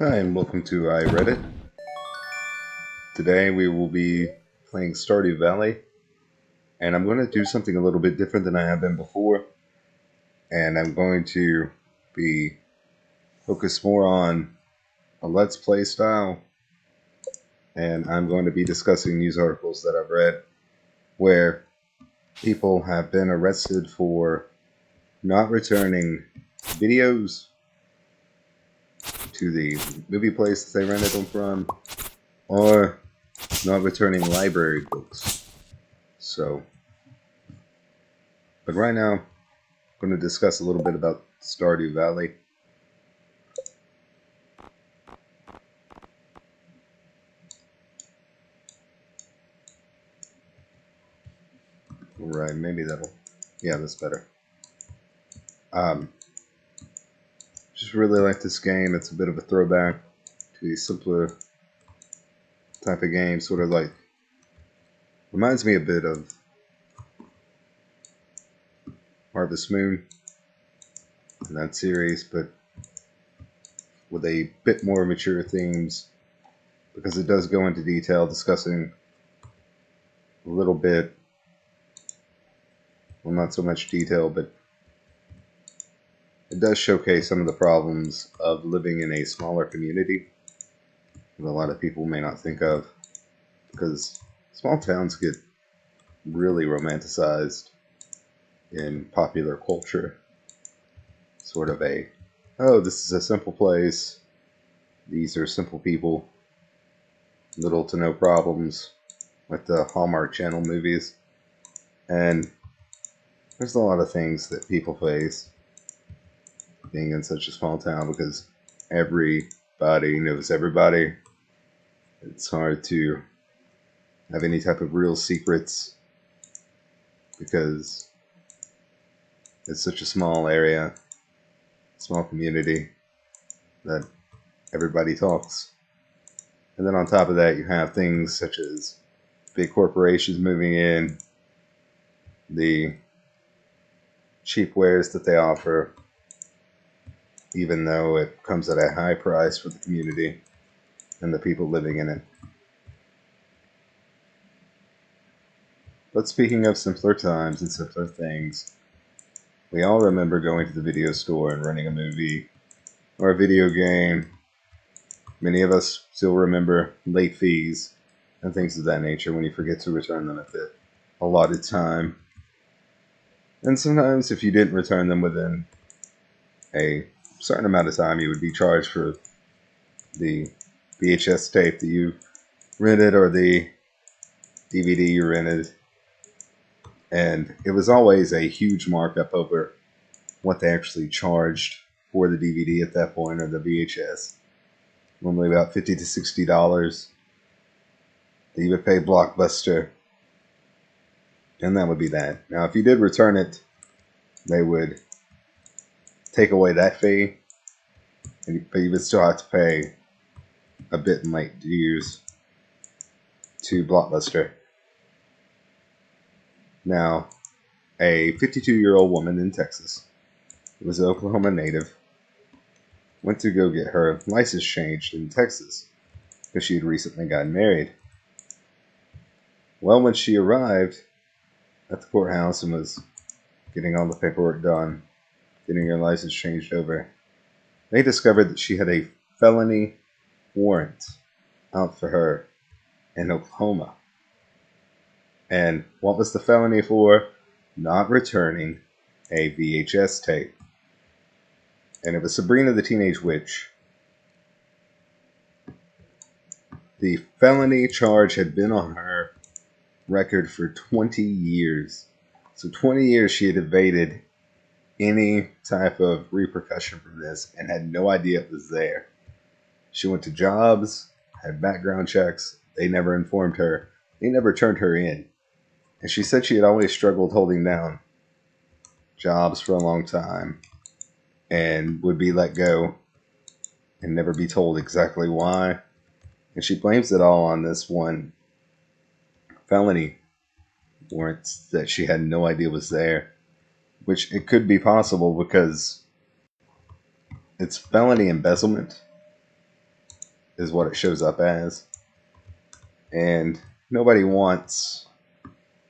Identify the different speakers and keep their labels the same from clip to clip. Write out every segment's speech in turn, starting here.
Speaker 1: Hi, and welcome to I Read It. Today we will be playing Stardew Valley, and I'm going to do something a little bit different than I have been before, and I'm going to be focused more on a Let's Play style, and I'm going to be discussing news articles that I've read where people have been arrested for not returning videos to the movie place that they rented them from, or not returning library books. But right now, I'm going to discuss a little bit about Stardew Valley. Right, maybe that'll... Yeah, that's better. Just really like this game. It's a bit of a throwback to the simpler type of game. Sort of like... Reminds me a bit of Harvest Moon in that series, but with a bit more mature themes, because it does go into detail discussing a little bit, well, not so much detail, but it does showcase some of the problems of living in a smaller community that a lot of people may not think of, because small towns get really romanticized in popular culture. Sort of a, oh, this is a simple place, these are simple people, little to no problems, like the Hallmark Channel movies. And there's a lot of things that people face being in such a small town, because everybody knows everybody. It's hard to have any type of real secrets because it's such a small area, small community, that everybody talks. And then on top of that, you have things such as big corporations moving in, the cheap wares that they offer, even though it comes at a high price for the community and the people living in it. But speaking of simpler times and simpler things, we all remember going to the video store and renting a movie or a video game. Many of us still remember late fees and things of that nature when you forget to return them at the allotted time. And sometimes if you didn't return them within a certain amount of time, you would be charged for the VHS tape that you rented or the DVD you rented. And it was always a huge markup over what they actually charged for the DVD at that point, or the VHS. Normally about $50 to $60 that you would pay Blockbuster. And that would be that. Now, if you did return it, they would take away that fee, but you would still have to pay a bit in late dues to Blockbuster. Now, a 52-year-old woman in Texas, who was an Oklahoma native, went to go get her license changed in Texas because she had recently gotten married. Well, when she arrived at the courthouse and was getting all the paperwork done, getting her license changed over, they discovered that she had a felony warrant out for her in Oklahoma. And what was the felony for? Not returning a VHS tape. And it was Sabrina the Teenage Witch. The felony charge had been on her record for 20 years. So 20 years she had evaded any type of repercussion from this and had no idea it was there. She went to jobs, had background checks. They never informed her. They never turned her in. And she said she had always struggled holding down jobs for a long time and would be let go and never be told exactly why. And she blames it all on this one felony warrant that she had no idea was there, which it could be possible because it's felony embezzlement. is what it shows up as. And nobody wants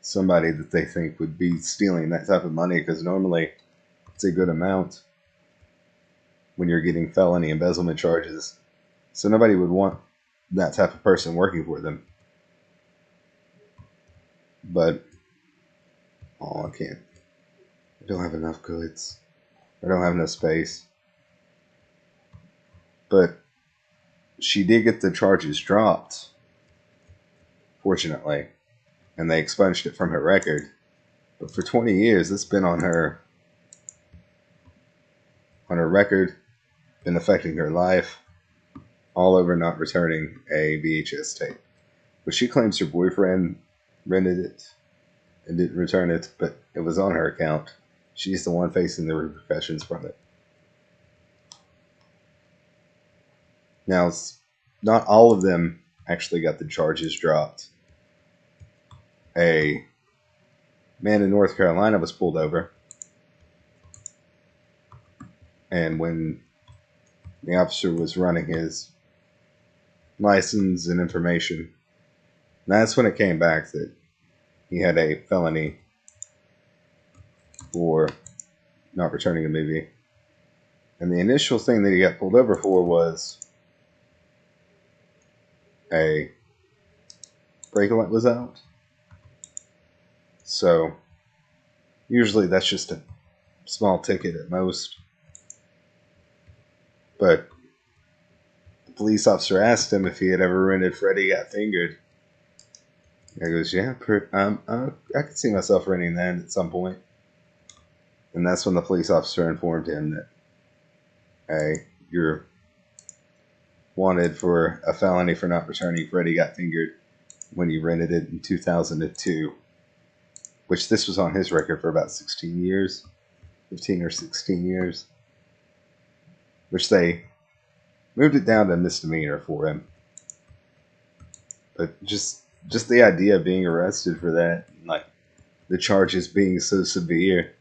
Speaker 1: somebody that they think would be stealing that type of money, because normally it's a good amount when you're getting felony embezzlement charges. So nobody would want that type of person working for them. But, oh, I can't. I don't have enough goods. I don't have enough space. But she did get the charges dropped, fortunately, and they expunged it from her record. But for 20 years, it's been on her record, been affecting her life, all over not returning a VHS tape. But she claims her boyfriend rented it and didn't return it, but it was on her account. She's the one facing the repercussions from it. Now, not all of them actually got the charges dropped. A man in North Carolina was pulled over, and when the officer was running his license and information, that's when it came back that he had a felony for not returning a movie. And the initial thing that he got pulled over for was a brake light was out. So usually that's just a small ticket at most. But the police officer asked him if he had ever rented Freddy Got Fingered. He goes, yeah, I could see myself renting that at some point. And that's when the police officer informed him that, hey, you're wanted for a felony for not returning Freddy Got Fingered when you rented it in 2002. Which this was on his record for about 16 years. 15 or 16 years. Which they moved it down to misdemeanor for him. But just the idea of being arrested for that, like the charges being so severe,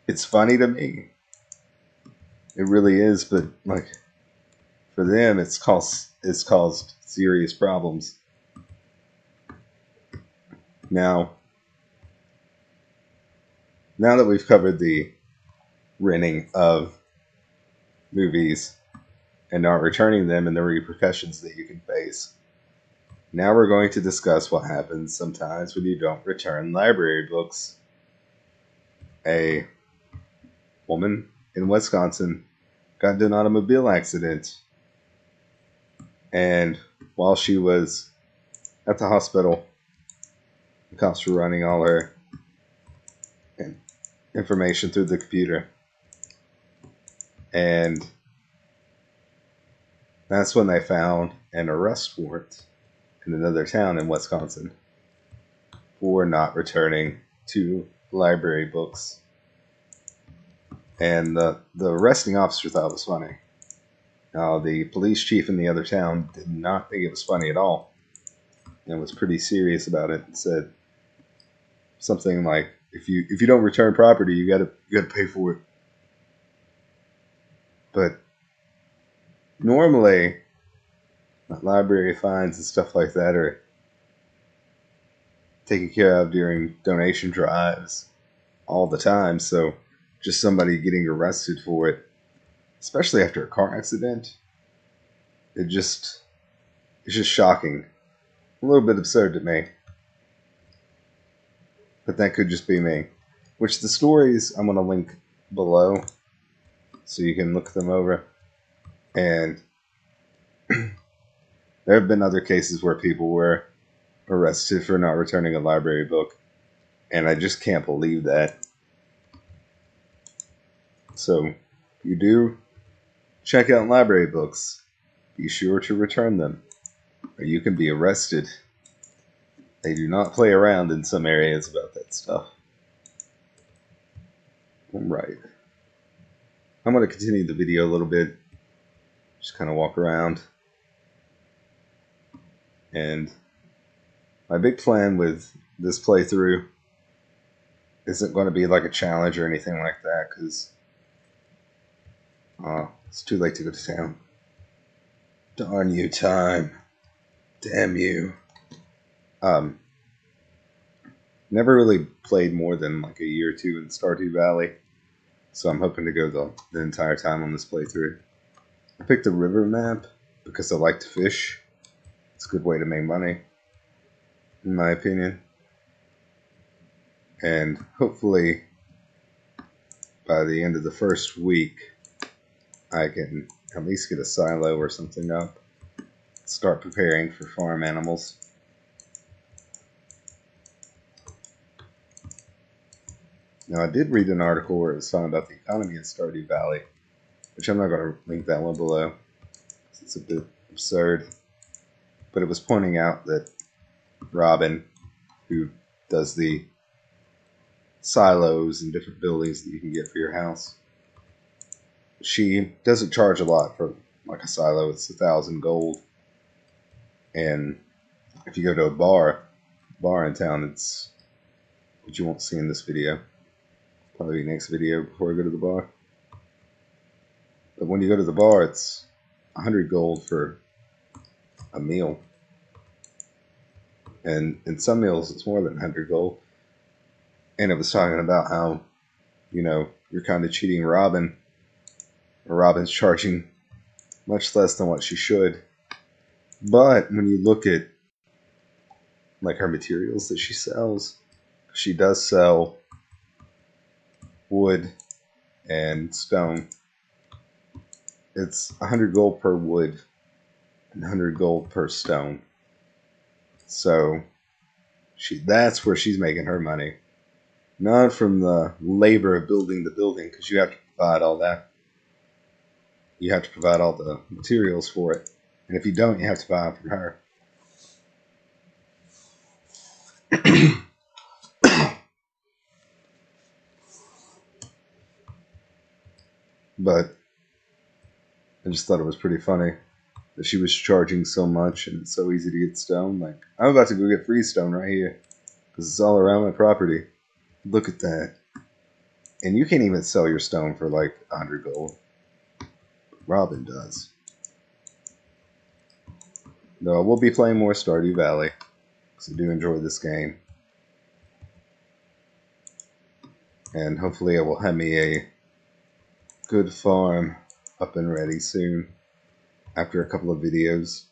Speaker 1: it's funny to me. It really is, but like for them, it's caused serious problems. Now that we've covered the renting of movies and not returning them and the repercussions that you can face, now we're going to discuss what happens sometimes when you don't return library books. A woman in Wisconsin got into an automobile accident, and while she was at the hospital, the cops were running all her information through the computer, and that's when they found an arrest warrant in another town in Wisconsin for not returning 2 library books. And the arresting officer thought it was funny. The police chief in the other town did not think it was funny at all, and was pretty serious about it, and said something like, if you don't return property, you gotta pay for it. But normally library fines and stuff like that are taken care of during donation drives all the time, so just somebody getting arrested for it, especially after a car accident, it's just shocking. A little bit absurd to me. But that could just be me. Which the stories I'm going to link below so you can look them over. And there have been other cases where people were arrested for not returning a library book. And I just can't believe that. So, if you do check out library books, be sure to return them, or you can be arrested. They do not play around in some areas about that stuff. Alright. I'm going to continue the video a little bit. Just kind of walk around. And my big plan with this playthrough isn't going to be like a challenge or anything like that, because it's too late to go to town. Darn you, time. Damn you. Never really played more than like a year or two in Stardew Valley, so I'm hoping to go the entire time on this playthrough. I picked the river map because I like to fish. It's a good way to make money, in my opinion. And hopefully, by the end of the first week, I can at least get a silo or something up. Start preparing for farm animals. Now, I did read an article where it was talking about the economy in Stardew Valley, which I'm not going to link that one below. It's a bit absurd. But it was pointing out that Robin, who does the silos and different buildings that you can get for your house, she doesn't charge a lot for like a silo. It's 1,000 gold. And if you go to a bar in town, it's what you won't see in this video. Probably next video before I go to the bar. But when you go to the bar, it's 100 gold for a meal. And in some meals, it's more than 100 gold. And it was talking about how, you know, you're kind of cheating Robin. Or Robin's charging much less than what she should. But when you look at like her materials that she sells, she does sell wood and stone. It's 100 gold per wood and 100 gold per stone. So that's where she's making her money. Not from the labor of building the building, because you have to provide all that. You have to provide all the materials for it. And if you don't, you have to buy them from her. But I just thought it was pretty funny that she was charging so much and it's so easy to get stone. Like, I'm about to go get free stone right here because it's all around my property. Look at that. And you can't even sell your stone for like 100 gold. Robin does. No, we'll be playing more Stardew Valley because I do enjoy this game. And hopefully it will have me a good farm up and ready soon after a couple of videos.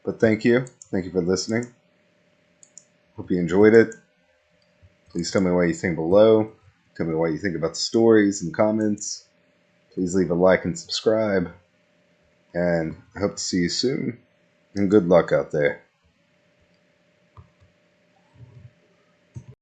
Speaker 1: But thank you. Thank you for listening. Hope you enjoyed it. Please tell me what you think below. Tell me what you think about the stories in the comments. Please leave a like and subscribe. And I hope to see you soon. And good luck out there.